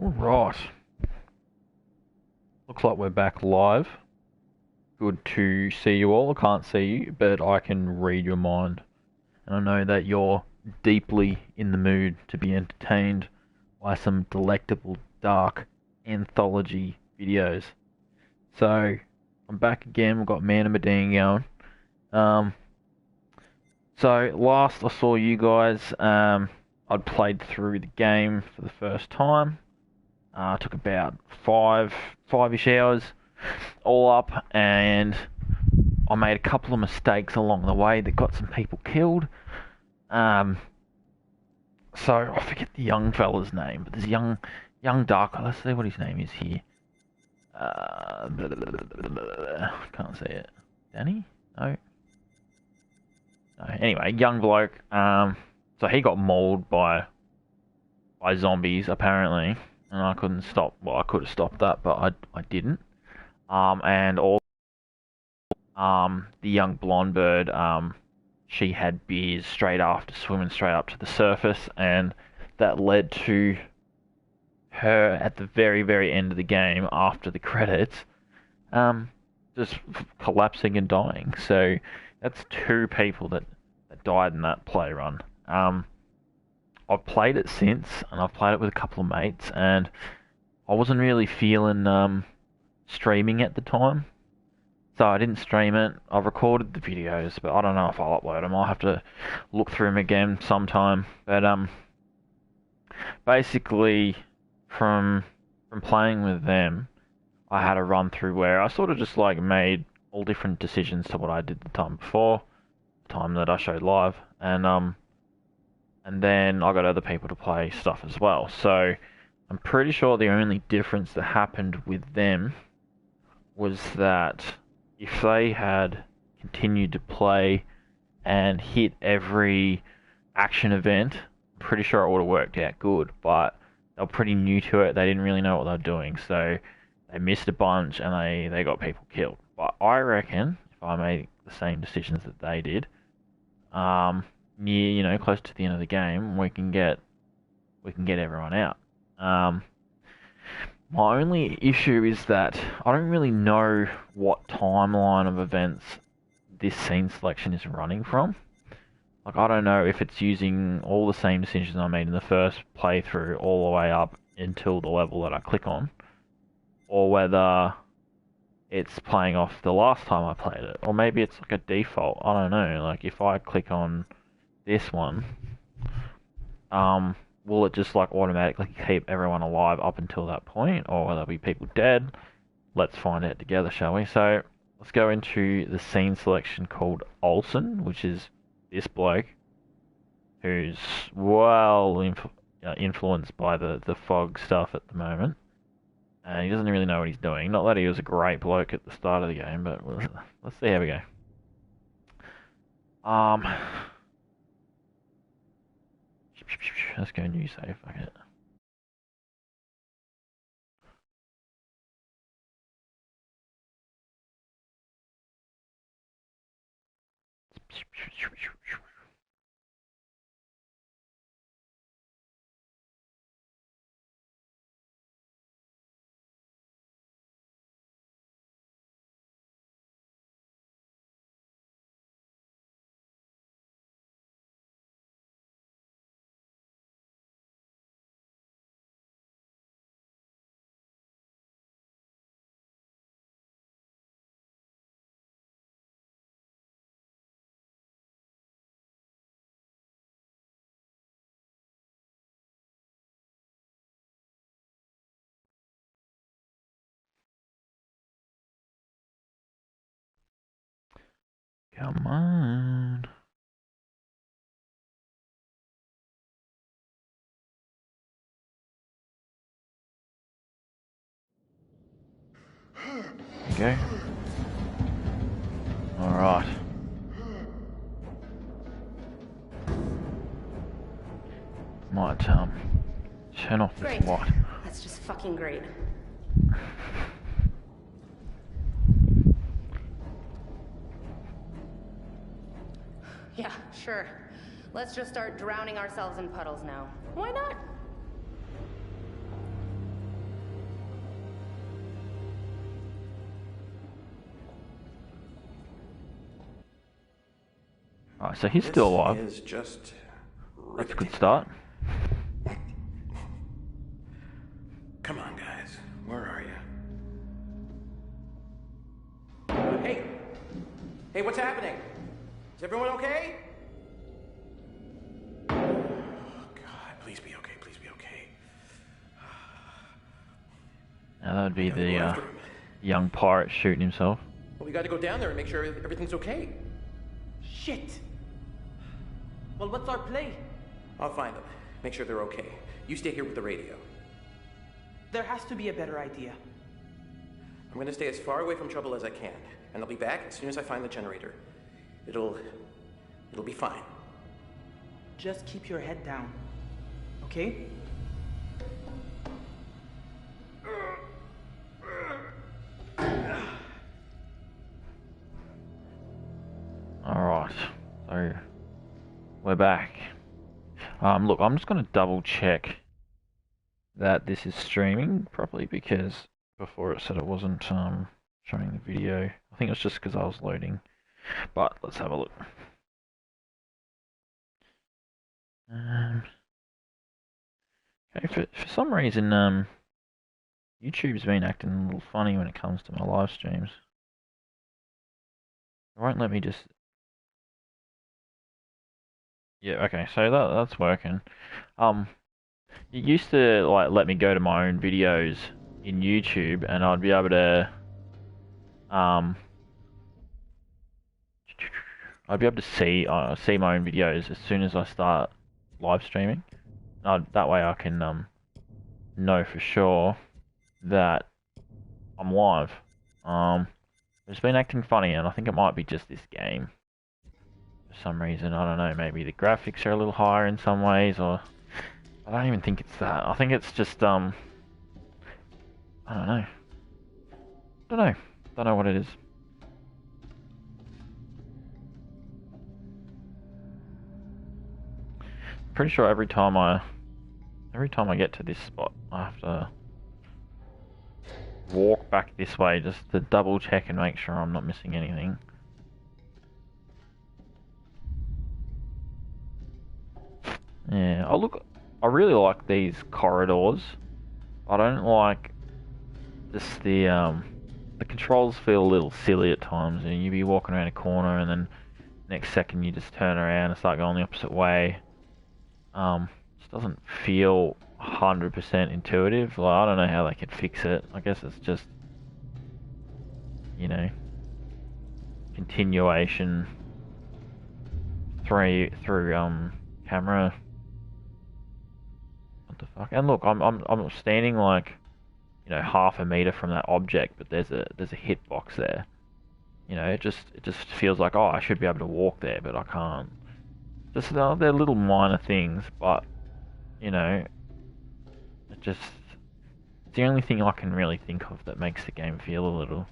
Right. Looks like we're back live. Good to see you all. I can't see you, but I can read your mind. And I know that you're deeply in the mood to be entertained by some delectable, dark anthology videos. So, I'm back again. We've got Medan going. Um, so, last I saw you guys, I'd played through the game for the first time. Took about five-ish hours all up, and I made a couple of mistakes along the way that got some people killed. So I forget the young fella's name, but there's young dark. Let's see what his name is here. Can't see it. Danny? No. No. Anyway, young bloke. So he got mauled by zombies apparently, and I couldn't stop. Well, I could have stopped that, but I didn't. And also, the young blonde bird, she had beers straight after swimming straight up to the surface, and that led to her at the very, very end of the game, after the credits, just collapsing and dying. So that's two people that died in that play run. I've played it since, and I've played it with a couple of mates, and I wasn't really feeling streaming at the time, so I didn't stream it. I've recorded the videos, but I don't know if I'll upload them. I'll have to look through them again sometime. But basically, from playing with them, I had a run through where I sort of just like made all different decisions to what I did the time before, the time that I showed live, and then I got other people to play stuff as well. So I'm pretty sure the only difference that happened with them was that if they had continued to play and hit every action event, I'm pretty sure it would have worked out good, but they were pretty new to it. They didn't really know what they were doing, so they missed a bunch and they got people killed. But I reckon if I made the same decisions that they did, near, close to the end of the game, we can get everyone out. My only issue is that I don't really know what timeline of events this scene selection is running from. Like, I don't know if it's using all the same decisions I made in the first playthrough all the way up until the level that I click on, or whether it's playing off the last time I played it, or maybe it's like a default. I don't know. Like, if I click on this one, will it just like automatically keep everyone alive up until that point, or will there be people dead? Let's find out together, shall we? So let's go into the scene selection called Olsen, which is this bloke who's influenced by the fog stuff at the moment, and he doesn't really know what he's doing. Not that he was a great bloke at the start of the game, but let's see how we go. Let's go new save. Fuck it. Come on. Okay. Alright. Might turn off this light. That's just fucking great. Yeah, sure. Let's just start drowning ourselves in puddles now. Why not? Alright, so he's still alive. This is just That's a riveting. good start. Come on, guys. Where are you? Hey! Hey, what's happening? Is everyone okay? Oh, God, please be okay. Please be okay. Now that would be Gotta go the after him. young pirate shooting himself. Well, we gotta go down there and make sure everything's okay. Shit! Well, what's our play? I'll find them. Make sure they're okay. You stay here with the radio. There has to be a better idea. I'm gonna stay as far away from trouble as I can, and I'll be back as soon as I find the generator. It'll be fine. Just keep your head down. Okay? Alright, so we're back. Look, I'm just gonna double check that this is streaming properly because before it said it wasn't showing the video. I think it's just because I was loading. But let's have a look. Okay, for some reason YouTube's been acting a little funny when it comes to my live streams. It won't let me just. Yeah, okay, so that's working. It used to like let me go to my own videos in YouTube, and I'd be able to see my own videos as soon as I start live streaming. That way I can know for sure that I'm live. It's been acting funny, and I think it might be just this game. For some reason, I don't know, maybe the graphics are a little higher in some ways, or I don't even think it's that. I think it's just I don't know what it is. Pretty sure every time I get to this spot, I have to walk back this way just to double check and make sure I'm not missing anything. Yeah, I really like these corridors. I don't like just the controls feel a little silly at times, and you be walking around a corner and then next second you just turn around and start going the opposite way. Just doesn't feel 100% intuitive. Like, I don't know how they could fix it. I guess it's just, you know, continuation through camera. What the fuck? And look, I'm standing like, you know, half a meter from that object, but there's a hitbox there. You know, it just feels like, oh, I should be able to walk there, but I can't. Just they're little minor things, but you know, it's the only thing I can really think of that makes the game feel a little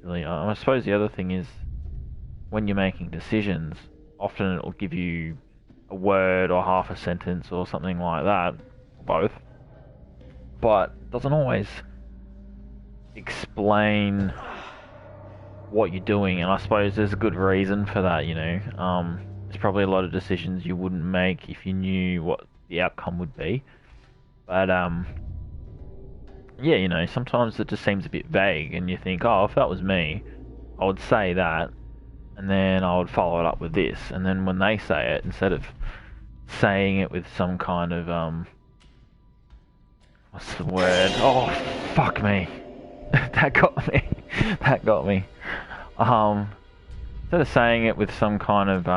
silly. I suppose the other thing is when you're making decisions, often it'll give you a word or half a sentence or something like that, both, but doesn't always explain what you're doing, and I suppose there's a good reason for that, you know. There's probably a lot of decisions you wouldn't make if you knew what the outcome would be. But, yeah, you know, sometimes it just seems a bit vague, and you think, oh, if that was me, I would say that, and then I would follow it up with this, and then when they say it, instead of saying it with some kind of, what's the word? Oh, fuck me. That got me. That got me. Instead of saying it with some kind of,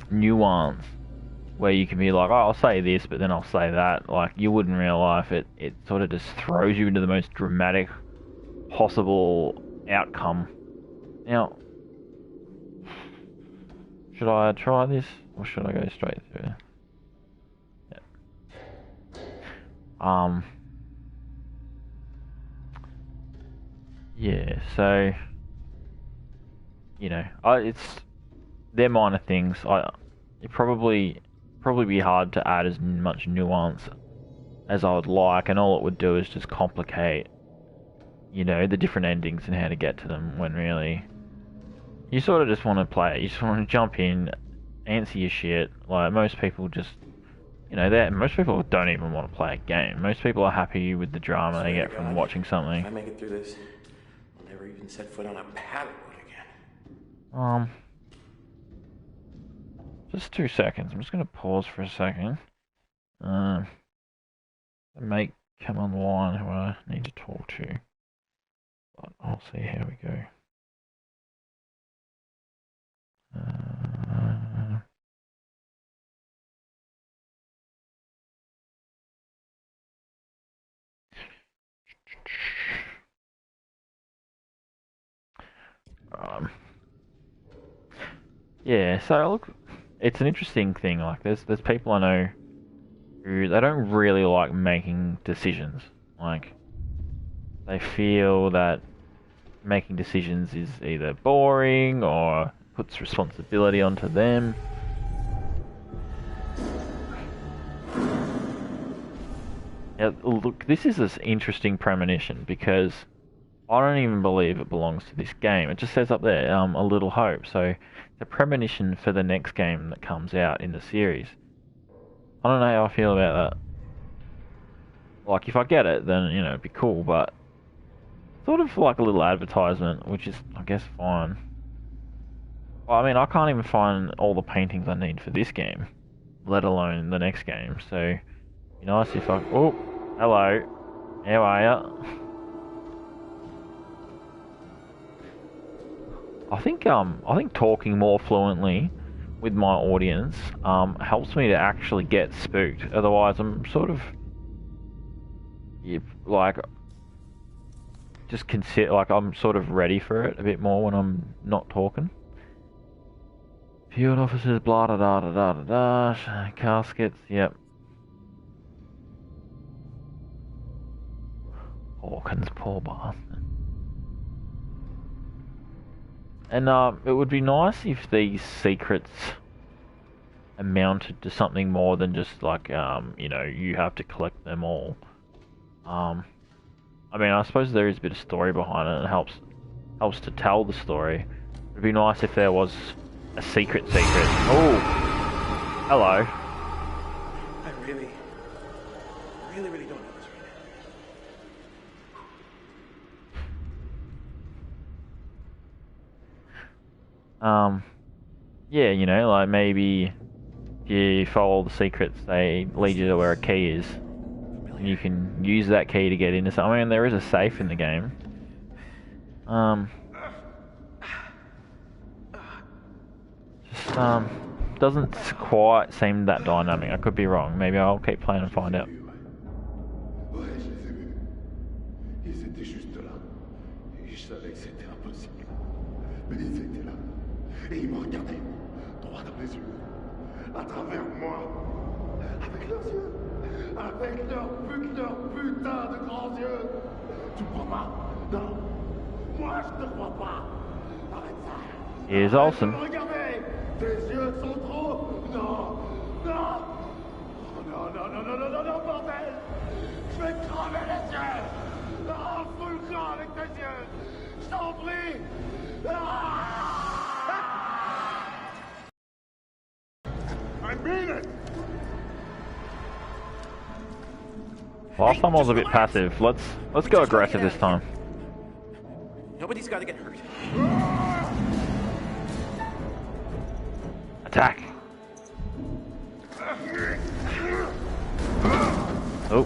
nuance, where you can be like, oh, I'll say this, but then I'll say that, like, you would in real life, it sort of just throws you into the most dramatic possible outcome. Now, should I try this, or should I go straight through? Yeah. Yeah, so, you know, they're minor things. It probably be hard to add as much nuance as I would like, and all it would do is just complicate, you know, the different endings and how to get to them, when really you sort of just want to play. You just want to jump in, answer your shit. Like most people just, most people don't even want to play a game. Most people are happy with the drama they get from watching something. If I make it through this, I'll never even set foot on a paddleboat again. Just 2 seconds. I'm just gonna pause for a second. Mate come online who I need to talk to. But I'll see how we go. Yeah, so look, it's an interesting thing. Like, there's people I know who they don't really like making decisions. Like, they feel that making decisions is either boring or puts responsibility onto them. Now, look, this is an interesting premonition because I don't even believe it belongs to this game. It just says up there, a little hope. So it's a premonition for the next game that comes out in the series. I don't know how I feel about that. Like, if I get it, then, it'd be cool, but sort of like a little advertisement, which is, I guess, fine. Well, I mean, I can't even find all the paintings I need for this game, let alone the next game, so it'd be nice if I... Oh, hello. How are ya? I think talking more fluently with my audience helps me to actually get spooked. Otherwise, I'm sort of just consider I'm sort of ready for it a bit more when I'm not talking. Field officers, blah da da da da da da. Caskets, yep. Hawkins, poor bastard. And it would be nice if these secrets amounted to something more than just like you have to collect them all. I mean, I suppose there is a bit of story behind it, and it helps to tell the story. It'd be nice if there was a secret. Oh, hello. I really don't know this right now. Yeah, like maybe if you follow the secrets, they lead you to where a key is. And you can use that key to get into something. I mean, there is a safe in the game. Just doesn't quite seem that dynamic. I could be wrong. Maybe I'll keep playing and find out. Ouais, je les ai vus. Ils étaient juste là. Et je savais que c'était impossible. Mais ils étaient là. Et ils me regardaient. Droit dans les yeux. À travers moi. Avec leurs yeux. Avec leurs putains de grands yeux. Tu me crois pas? Non. Moi, je te crois pas. Arrête ça. Here's Olsen. Regardez. Tes yeux sont trop. Non. Non. Non, bordel! Je vais te crever les yeux! Ah, fous le camp avec tes yeux! Je t'en prie! I mean it! Last time I was a bit passive. Let's go aggressive this time. Nobody's got to get hurt. Attack! Oh.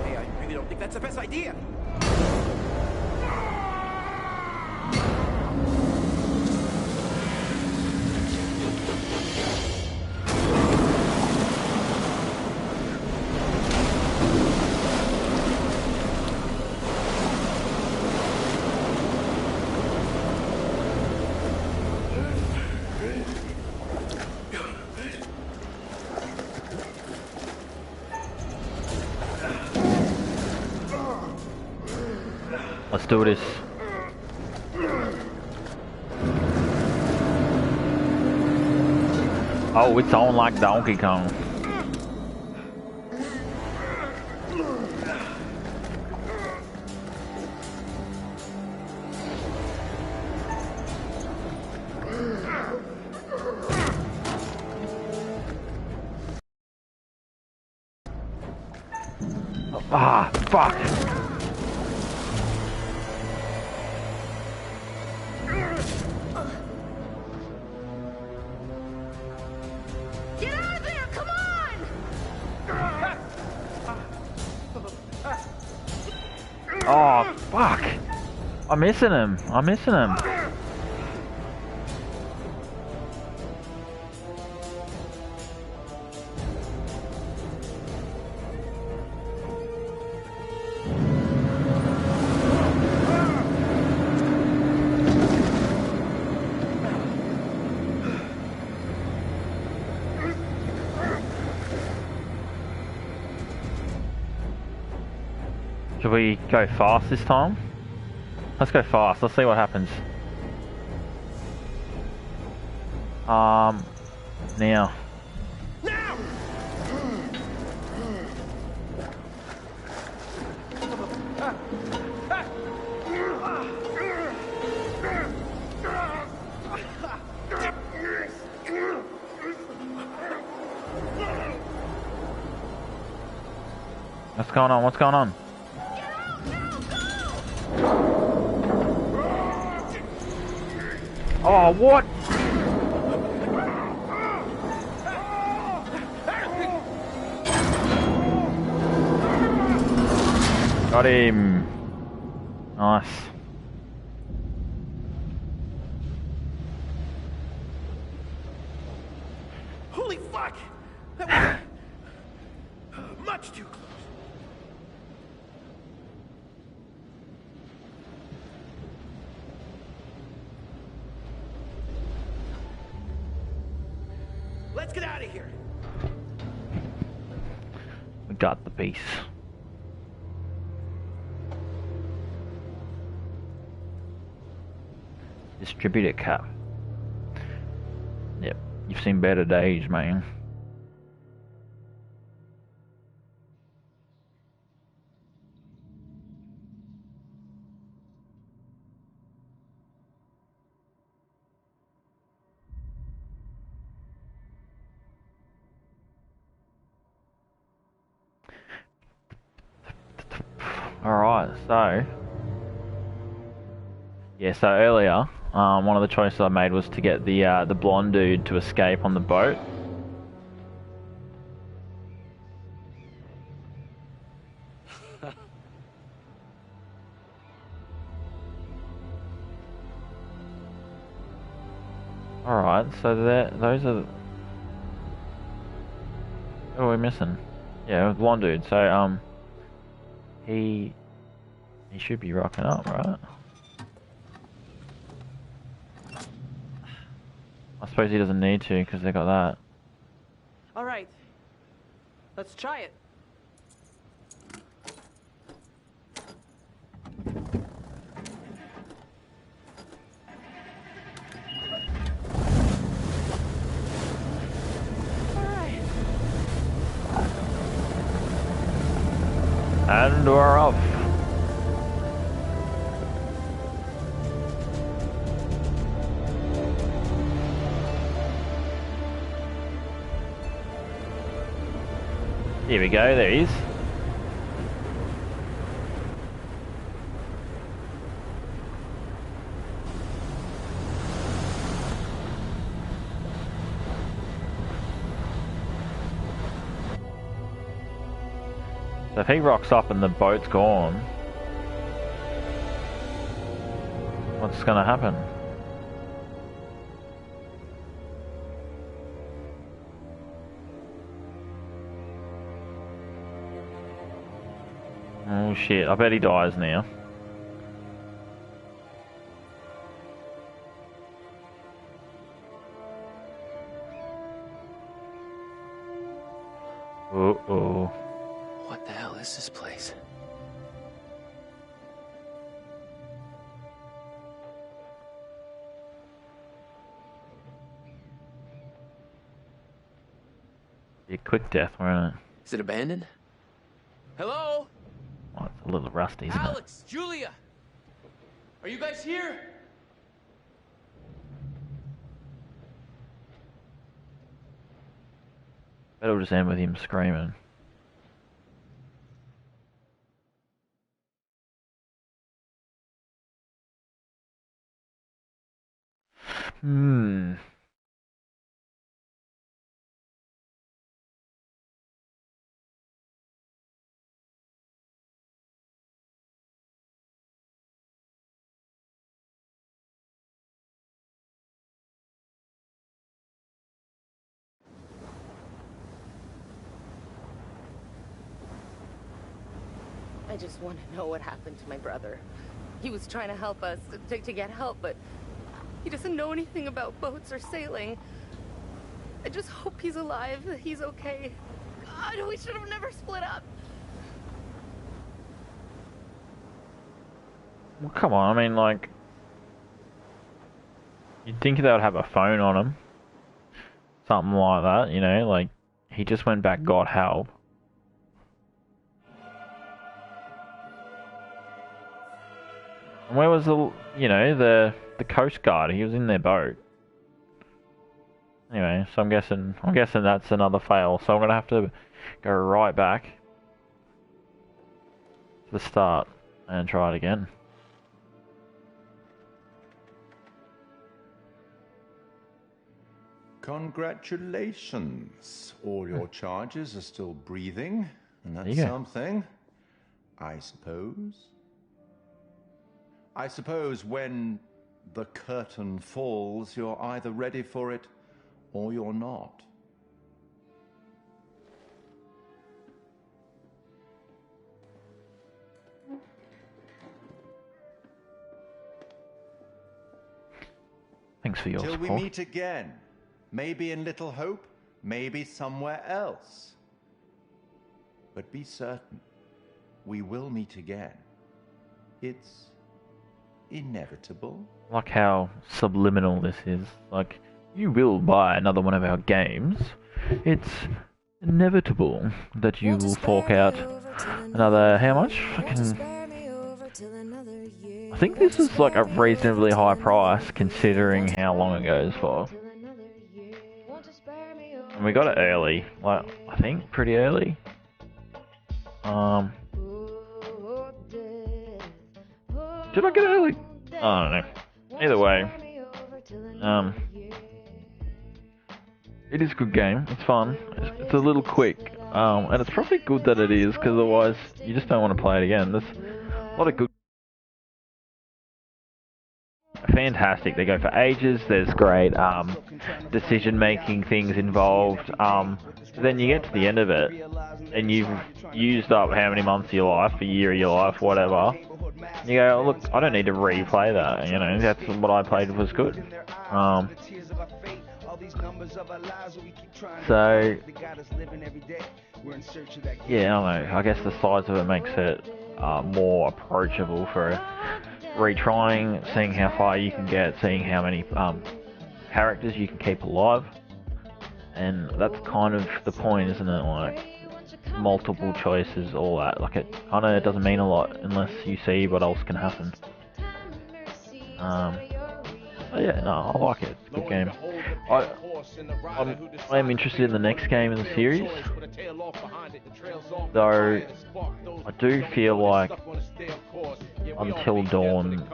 Hey, I really don't think that's the best idea. Let's do this. Oh, it's on like Donkey Kong. Ah, fuck. Get out of there! Come on! Oh, fuck. I'm missing him. I'm missing him. Should we go fast this time? Let's go fast. Let's see what happens. Now. What's going on? What's going on? Oh, what? Got him. Nice. Holy fuck! That was much too close. Let's get out of here. We got the piece. Distributor cap. Yep, you've seen better days, man. Alright, so... Yeah, so earlier, one of the choices I made was to get the blonde dude to escape on the boat. Alright, so those are... What are we missing? Yeah, blonde dude, so, he should be rocking up, right? I suppose he doesn't need to, because they got that. All right. Let's try it. And we're off. Here we go, there he is. So if he rocks up and the boat's gone, what's gonna happen? Oh shit, I bet he dies now. Uh-oh. What the hell is this place? Be a quick death, won't it? Is it abandoned? Hello? Well, it's a little rusty, isn't it? Alex, Julia! Are you guys here? It'll just end with him screaming. Hmm. I just want to know what happened to my brother. He was trying to help us, to get help, but he doesn't know anything about boats or sailing. I just hope he's alive, that he's okay. God, we should have never split up. Well, come on, I mean, like... You'd think they would have a phone on him. Something like that, you know, like... He just went back, got help. And where was the, you know, the Coast Guard? He was in their boat. Anyway, so I'm guessing that's another fail. So I'm gonna have to go right back to the start and try it again. Congratulations. All your charges are still breathing, and There you that's go. something, I suppose. I suppose when the curtain falls, you're either ready for it or you're not. Thanks for your Till we support. meet again. Maybe in Little Hope, maybe somewhere else. But be certain, we will meet again. It's inevitable. Like how subliminal this is. Like, you will buy another one of our games. It's inevitable that you will fork out another, how much? I think this is like a reasonably high price considering how long it goes for. And we got it early, like, I think pretty early. Did I get it early? I don't know. Either way, it is a good game. It's fun. It's a little quick, and it's probably good that it is, because otherwise you just don't want to play it again. There's a lot of good. Fantastic. They go for ages. There's great decision-making things involved. Then you get to the end of it, and you've used up how many months of your life, a year of your life, whatever. You go, look, I don't need to replay that. You know, that's what I played was good. So yeah, I don't know. I guess the size of it makes it more approachable for retrying, seeing how far you can get, seeing how many characters you can keep alive, and that's kind of the point, isn't it? Like multiple choices, all that. Like it kind of doesn't mean a lot unless you see what else can happen. But yeah, no, I like it. It's a good game. I'm interested in the next game in the series, though I do feel like Until Dawn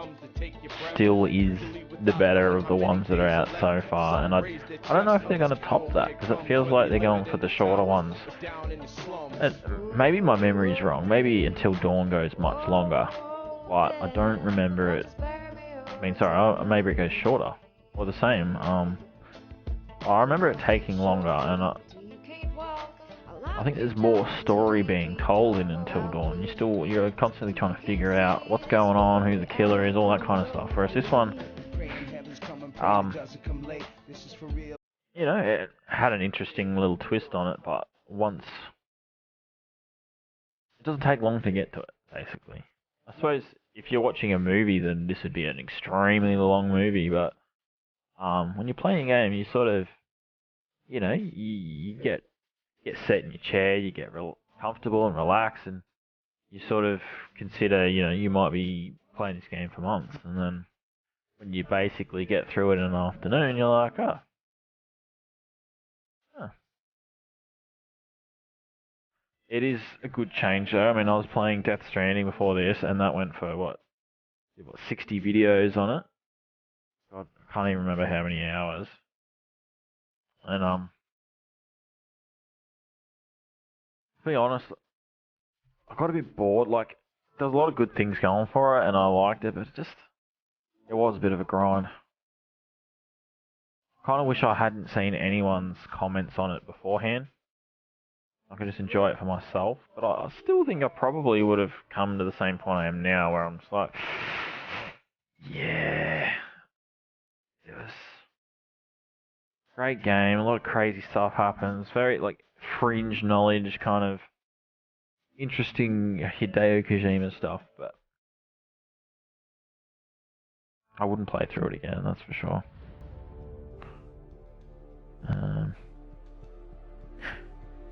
still is the better of the ones that are out so far, and I don't know if they're going to top that, because it feels like they're going for the shorter ones. And maybe my memory's wrong, maybe Until Dawn goes much longer, but I don't remember it. I mean, sorry, maybe it goes shorter, or the same. I remember it taking longer, and I think there's more story being told in Until Dawn. You're constantly trying to figure out what's going on, who the killer is, all that kind of stuff. Whereas this one, you know, it had an interesting little twist on it, but once it doesn't take long to get to it, basically. I suppose if you're watching a movie, then this would be an extremely long movie, but when you're playing a game, you sort of, you know, you get get set in your chair, you get real comfortable and relaxed, and you sort of consider, you might be playing this game for months, and then when you basically get through it in an afternoon, you're like, oh. Huh. It is a good change though. I mean, I was playing Death Stranding before this, and that went for what 60 videos on it. God, I can't even remember how many hours. And to be honest, I got a bit bored. Like, there was a lot of good things going for it, and I liked it, but it was a bit of a grind. Kind of wish I hadn't seen anyone's comments on it beforehand. I could just enjoy it for myself, but I still think I probably would have come to the same point I am now, where I'm just like, yeah, it was a great game. A lot of crazy stuff happens. Very like fringe knowledge, kind of interesting Hideo Kojima stuff, but I wouldn't play through it again. That's for sure.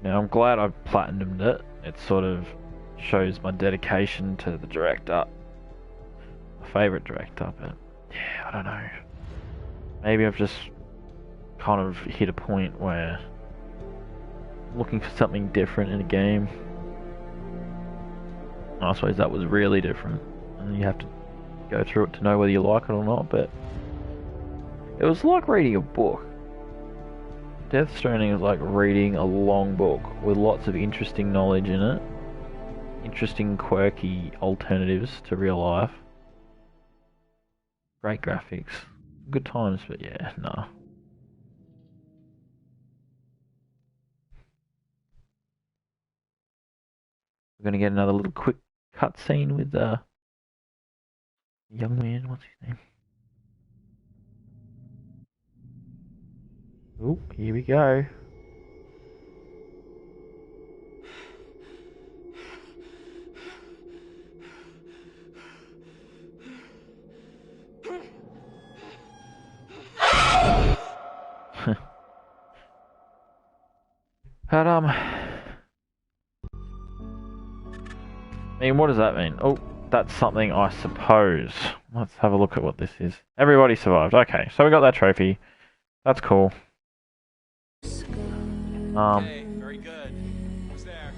Now, I'm glad I platinumed it. It sort of shows my dedication to the director. My favourite director, but yeah, I don't know. Maybe I've just kind of hit a point where I'm looking for something different in a game. I suppose that was really different, and you have to go through it to know whether you like it or not, but it was like reading a book. Death Stranding is like reading a long book with lots of interesting knowledge in it. Interesting, quirky alternatives to real life. Great graphics. Good times, but yeah, nah. We're gonna get another little quick cutscene with the young man, what's his name? Oh, here we go. But I mean, what does that mean? Oh, that's something, I suppose. Let's have a look at what this is. Everybody survived. Okay, so we got that trophy. That's cool. Okay, very good. Who's there?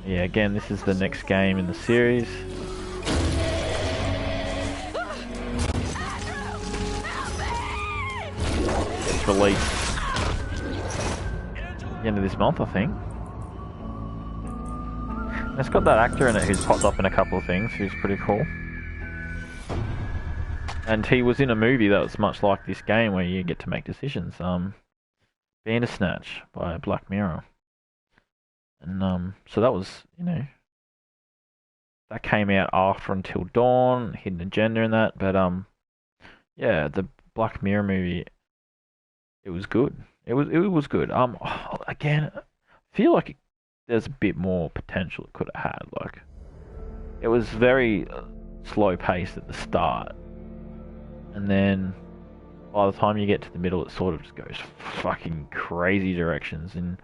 Yeah, again, this is the next game in the series. It's released at the end of this month, I think. And it's got that actor in it who's popped up in a couple of things, who's pretty cool. And he was in a movie that was much like this game, where you get to make decisions. Bandersnatch by Black Mirror. And so that was, that came out after Until Dawn, Hidden Agenda and that, but yeah, the Black Mirror movie, it was good. It was good. Again, I feel like there's a bit more potential it could have had. Like, it was very slow paced at the start, and then by the time you get to the middle, it sort of just goes fucking crazy directions. And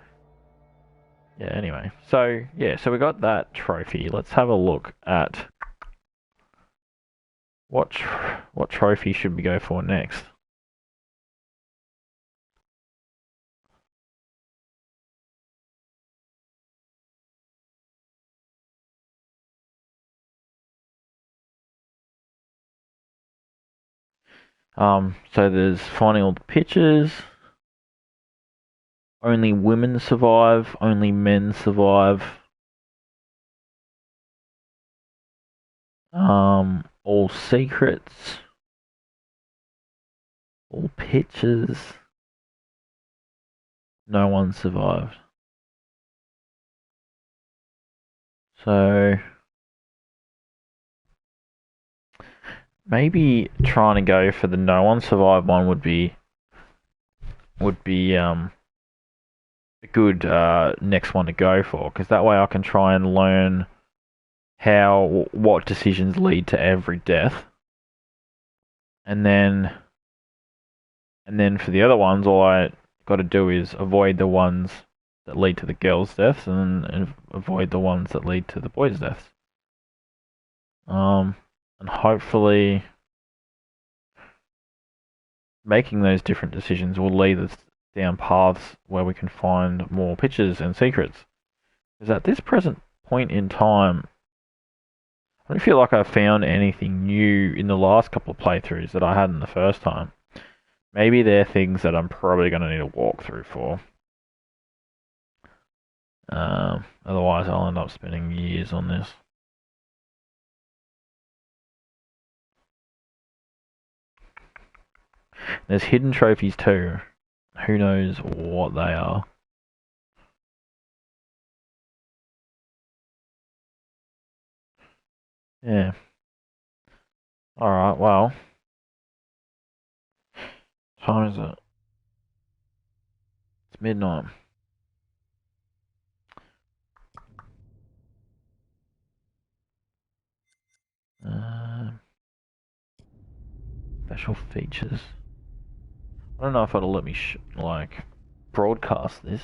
yeah, anyway, so we got that trophy. Let's have a look at what trophy should we go for next. So there's finding all the pictures. Only women survive. Only men survive. All secrets. All pictures. No one survived. So maybe trying to go for the no one survived one would be a good next one to go for, because that way I can try and learn what decisions lead to every death, and then for the other ones, all I got to do is avoid the ones that lead to the girls' deaths and avoid the ones that lead to the boys' deaths. And hopefully making those different decisions will lead us down paths where we can find more pictures and secrets. Because at this present point in time, I don't feel like I found anything new in the last couple of playthroughs that I hadn't the first time. Maybe they're things that I'm probably going to need a walkthrough for. Otherwise, I'll end up spending years on this. There's hidden trophies too. Who knows what they are? Yeah. Alright, well. Time is it? It's midnight. Special features. I don't know if it'll let me broadcast this.